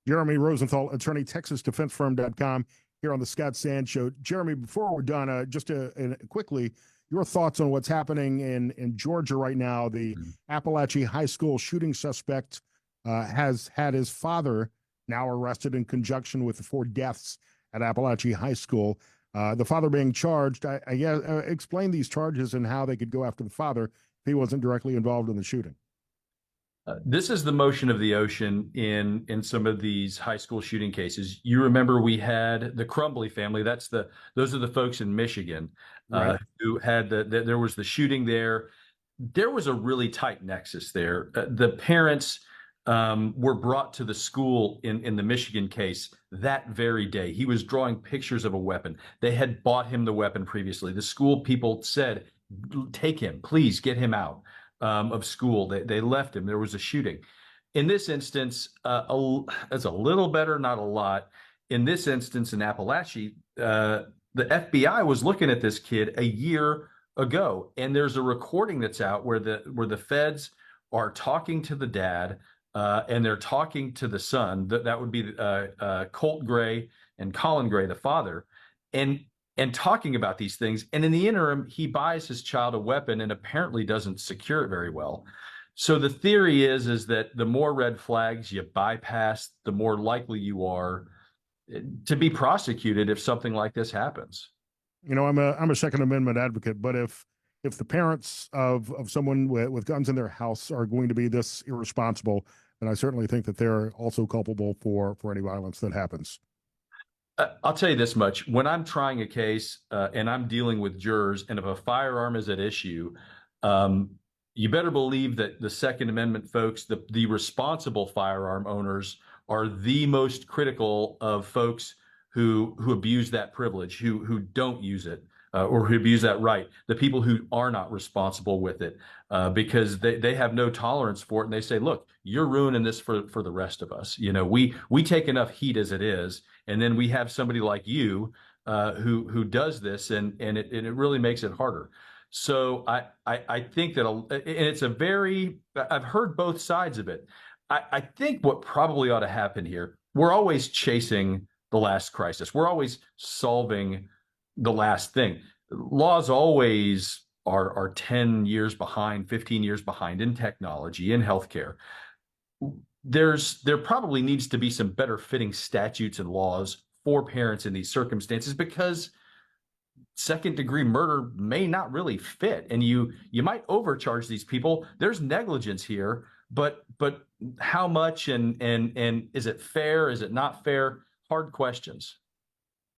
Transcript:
Jeremy Rosenthal, attorney, TexasDefenseFirm.com, here on the Scott Sand Show. Jeremy, before we're done, quickly, your thoughts on what's happening in Georgia right now. The Appalachia High School shooting suspect has had his father now arrested in conjunction with the 4 deaths at Appalachia High School. The father being charged. Explain these charges and how they could go after the father if he wasn't directly involved in the shooting. This is the motion of the ocean in some of these high school shooting cases. You remember we had the Crumbly family. Those are the folks in Michigan Right. who had there was the shooting there. There was a really tight nexus there. The parents were brought to the school in the Michigan case that very day. He was drawing pictures of a weapon. They had bought him the weapon previously. The school people said, "Take him, please get him out of school." They left him. There was a shooting. In this instance, it's a little better, not a lot. In this instance, in Appalachia, the FBI was looking at this kid a year ago, and there's a recording that's out where the feds are talking to the dad, and they're talking to the son. That would be Colt Gray and Collin Gray, the father, and talking about these things. And in the interim, he buys his child a weapon and apparently doesn't secure it very well. So the theory is that the more red flags you bypass, the more likely you are to be prosecuted if something like this happens. You know, I'm a Second Amendment advocate, but if the parents of someone with guns in their house are going to be this irresponsible, then I certainly think that they're also culpable for any violence that happens. I'll tell you this much. When I'm trying a case and I'm dealing with jurors, and if a firearm is at issue, you better believe that the Second Amendment folks, the responsible firearm owners, are the most critical of folks who abuse that privilege, who don't use it, or who abuse that right. The people who are not responsible with it, because they have no tolerance for it, and they say, "Look, you're ruining this for the rest of us. You know, we take enough heat as it is, and then we have somebody like you who does this, and it really makes it harder." So I think that, and it's I've heard both sides of it. I think what probably ought to happen here, we're always chasing the last crisis. We're always solving the last thing. Laws always are 10 years behind, 15 years behind in technology, in healthcare. There probably needs to be some better fitting statutes and laws for parents in these circumstances, because second-degree murder may not really fit, and you might overcharge these people. There's negligence here, but how much, and is it fair? Is it not fair? Hard questions.